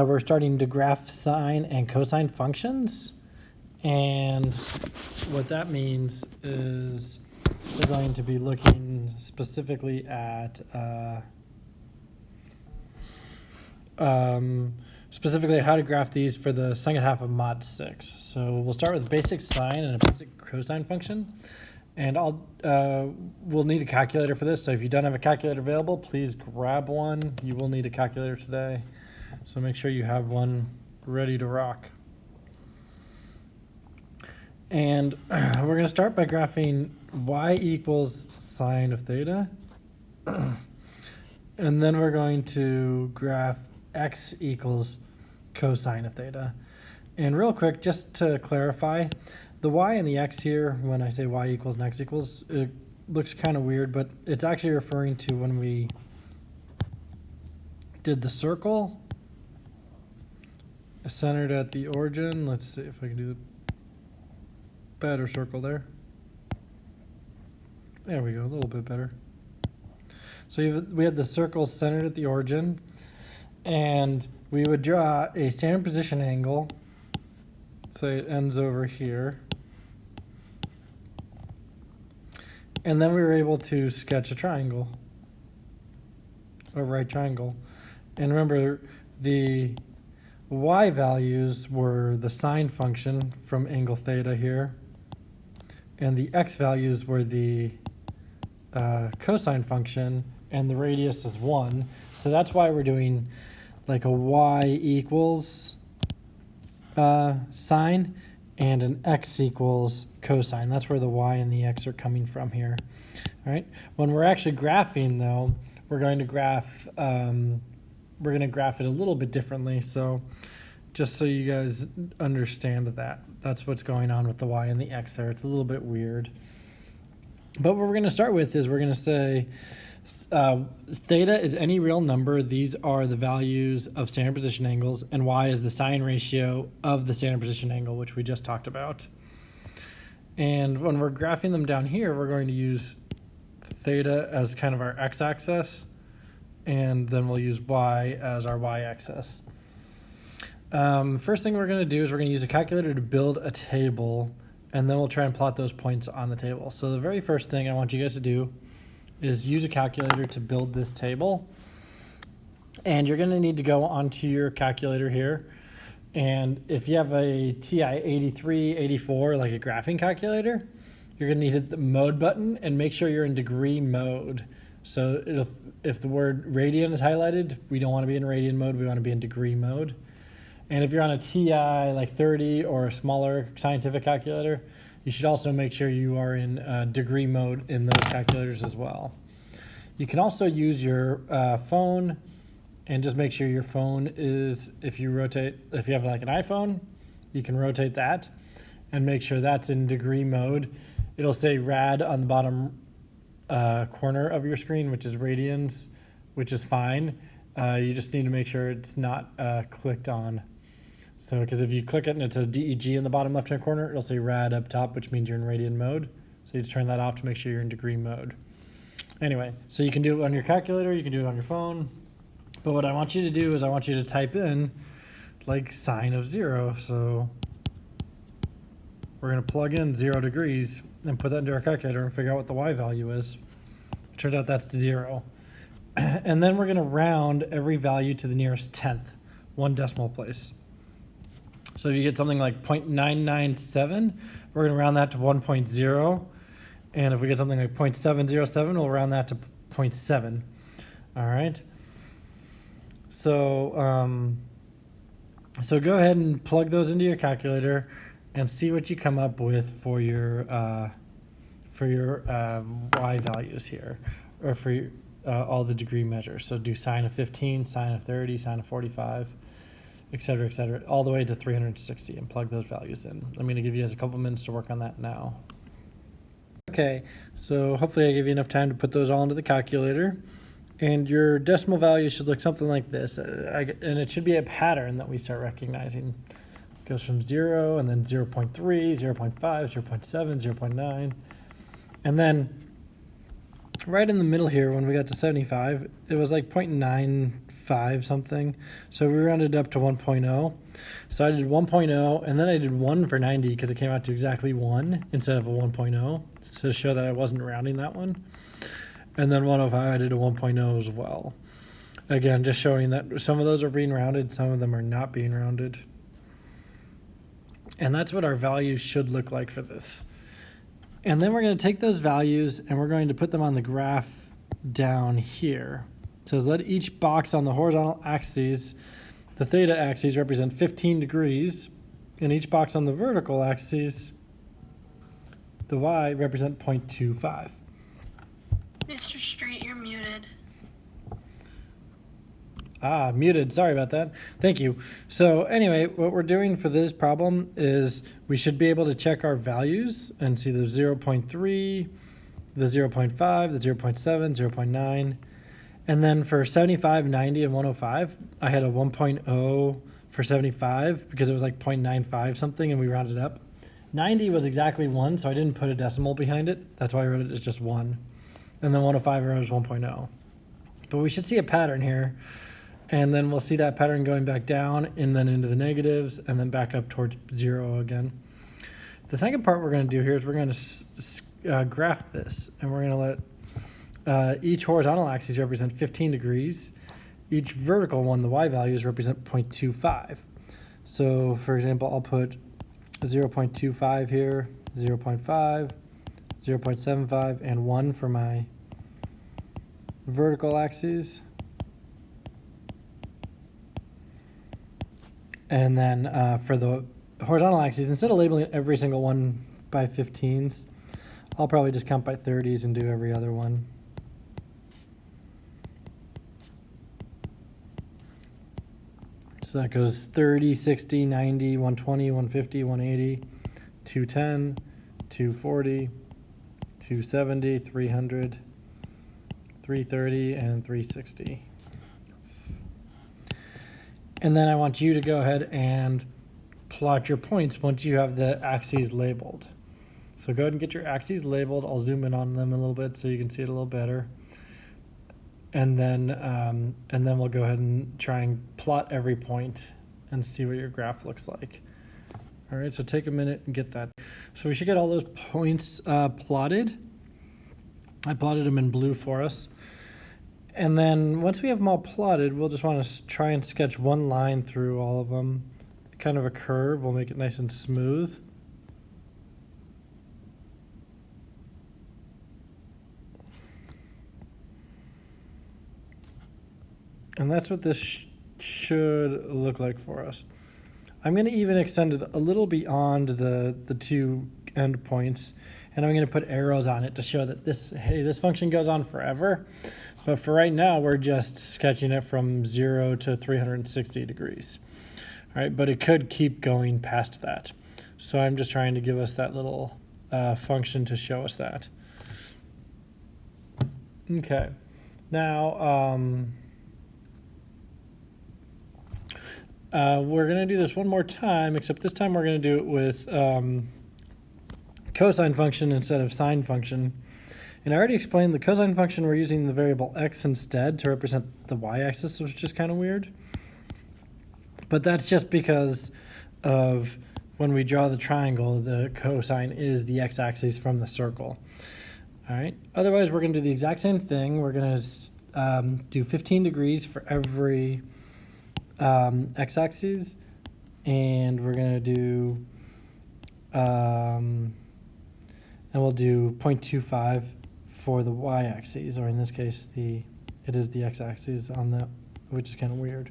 we're starting to graph sine and cosine functions. And what that means is we're going to be looking specifically at how to graph these for the second half of mod 6. So we'll start with basic sine and a basic cosine function. And we'll need a calculator for this. So if you don't have a calculator available, please grab one. You will need a calculator today. So make sure you have one ready to rock. And we're going to start by graphing y equals sine of theta. And then we're going to graph x equals cosine of theta. And real quick, just to clarify, the y and the x here, when I say y equals and x equals, it looks kind of weird, but it's actually referring to when we did the circle centered at the origin. Let's see if I can do the better circle there. There we go, a little bit better. So we had the circle centered at the origin, and we would draw a standard position angle. Say it ends over here. And then we were able to sketch a triangle, a right triangle. And remember, the y values were the sine function from angle theta here, and the x values were the cosine function, and the radius is 1. So that's why we're doing like a y equals sine and an x equals cosine. That's where the y and the x are coming from here. All right. When we're actually graphing, though, we're going to graph it a little bit differently. So just so you guys understand that's what's going on with the y and the x there. It's a little bit weird. But what we're going to start with is we're going to say theta is any real number. These are the values of standard position angles, and y is the sine ratio of the standard position angle, which we just talked about. And when we're graphing them down here, we're going to use theta as kind of our x-axis, and then we'll use y as our y-axis. First thing we're going to do is we're going to use a calculator to build a table, and then we'll try and plot those points on the table. So the very first thing I want you guys to do is use a calculator to build this table. And you're going to need to go onto your calculator here. And if you have a TI 83, 84, like a graphing calculator, you're going to need to hit the mode button and make sure you're in degree mode. So if the word radian is highlighted, we don't want to be in radian mode, we want to be in degree mode. And if you're on a TI like 30 or a smaller scientific calculator, you should also make sure you are in degree mode in those calculators as well. You can also use your phone and just make sure your phone is, if you have like an iPhone, you can rotate that and make sure that's in degree mode. It'll say rad on the bottom corner of your screen, which is radians, which is fine. You just need to make sure it's not clicked on. So, because if you click it and it says DEG in the bottom left-hand corner, it'll say rad up top, which means you're in radian mode. So you just turn that off to make sure you're in degree mode. Anyway, so you can do it on your calculator, you can do it on your phone. But what I want you to do is I want you to type in like sine of 0. So we're going to plug in 0 degrees and put that into our calculator and figure out what the y value is. It turns out that's 0. And then we're going to round every value to the nearest tenth, 1 decimal place. So if you get something like 0.997, we're going to round that to 1.0. And if we get something like 0.707, we'll round that to 0.7. All right. So, so go ahead and plug those into your calculator and see what you come up with for your y values here, or for your, all the degree measures. So do sine of 15, sine of 30, sine of 45, et cetera, all the way to 360, and plug those values in. I'm going to give you guys a couple minutes to work on that now. Okay, so hopefully I gave you enough time to put those all into the calculator. And your decimal value should look something like this. And it should be a pattern that we start recognizing. It goes from 0, and then 0.3, 0.5, 0.7, 0.9. And then right in the middle here, when we got to 75, it was like 0.95 0.5 something. So we rounded up to 1.0. So I did 1.0 and then I did 1 for 90 because it came out to exactly 1 instead of a 1.0 to show that I wasn't rounding that one. And then 105 I did a 1.0 as well. Again, just showing that some of those are being rounded, some of them are not being rounded. And that's what our values should look like for this. And then we're going to take those values and we're going to put them on the graph down here. It says let each box on the horizontal axes, the theta axes, represent 15 degrees, and each box on the vertical axes, the y, represent 0.25. Mr. Street, you're muted. Ah, muted. Sorry about that. Thank you. So anyway, what we're doing for this problem is we should be able to check our values and see the 0.3, the 0.5, the 0.7, 0.9. And then for 75, 90, and 105, I had a 1.0 for 75 because it was like 0.95 something and we rounded up. 90 was exactly 1, so I didn't put a decimal behind it. That's why I wrote it as just 1. And then 105 I wrote as 1.0. But we should see a pattern here. And then we'll see that pattern going back down and then into the negatives and then back up towards 0 again. The second part we're going to do here is we're going to graph this. And we're going to let each horizontal axis represent 15 degrees. Each vertical one, the y values, represent 0.25. So for example, I'll put 0.25 here, 0.5, 0.75, and 1 for my vertical axes. And then for the horizontal axes, instead of labeling every single one by 15s, I'll probably just count by 30s and do every other one. So that goes 30, 60, 90, 120, 150, 180, 210, 240, 270, 300, 330, and 360. And then I want you to go ahead and plot your points once you have the axes labeled. So go ahead and get your axes labeled. I'll zoom in on them a little bit so you can see it a little better. And then we'll go ahead and try and plot every point and see what your graph looks like. All right, so take a minute and get that. So we should get all those points plotted. I plotted them in blue for us. And then once we have them all plotted, we'll just want to try and sketch one line through all of them, kind of a curve. We'll make it nice and smooth. And that's what this should look like for us. I'm going to even extend it a little beyond the two endpoints, and I'm going to put arrows on it to show that this function goes on forever. But for right now, we're just sketching it from 0 to 360 degrees. All right, but it could keep going past that. So I'm just trying to give us that little function to show us that. Okay, now we're going to do this one more time, except this time we're going to do it with cosine function instead of sine function. And I already explained the cosine function, we're using the variable x instead to represent the y-axis, which is kind of weird. But that's just because of when we draw the triangle, the cosine is the x-axis from the circle. All right. Otherwise, we're going to do the exact same thing. We're going to do 15 degrees for every x-axis, and we're going to do, and we'll do 0.25 for the y-axis, or in this case, it is the x-axis on that, which is kind of weird.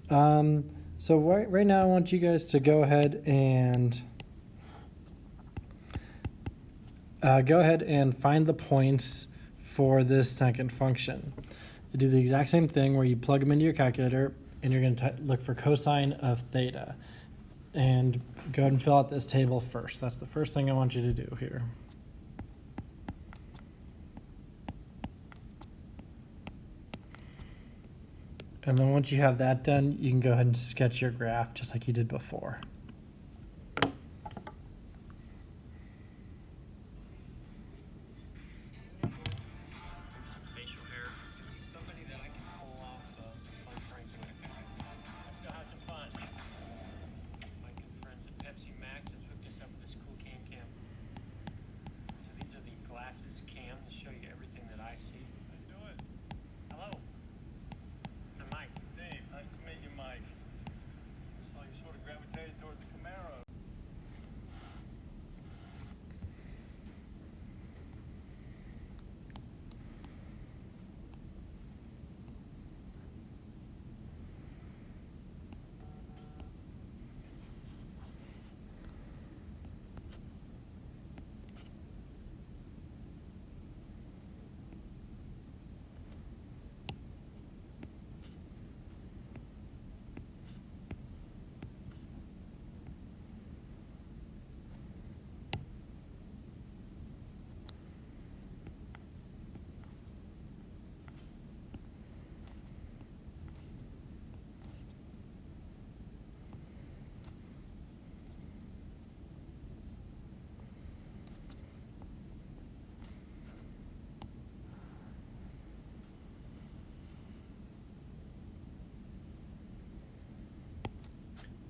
So right now, I want you guys to go ahead and find the points for this second function. You do the exact same thing where you plug them into your calculator, and you're going to look for cosine of theta. And go ahead and fill out this table first. That's the first thing I want you to do here. And then once you have that done, you can go ahead and sketch your graph just like you did before. Somebody that I can pull off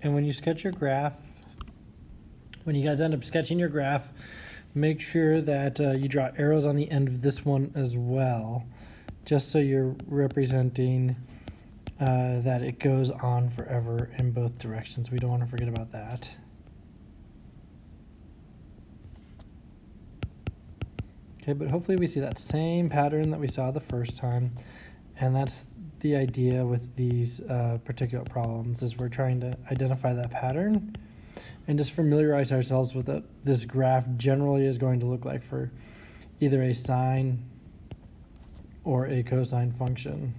And when you sketch your graph, when you guys end up sketching your graph, make sure that you draw arrows on the end of this one as well, just so you're representing that it goes on forever in both directions. We don't want to forget about that. Okay, but hopefully we see that same pattern that we saw the first time, and that's the idea with these particular problems, is we're trying to identify that pattern and just familiarize ourselves with what this graph generally is going to look like for either a sine or a cosine function.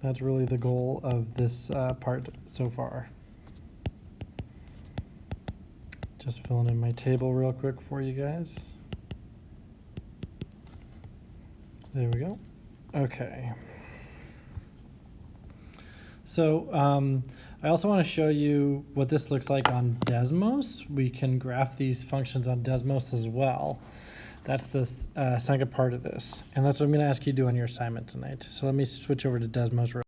That's really the goal of this part so far. Just filling in my table real quick for you guys. There we go. Okay. So I also want to show you what this looks like on Desmos. We can graph these functions on Desmos as well. That's the second part of this. And that's what I'm going to ask you to do on your assignment tonight. So let me switch over to Desmos real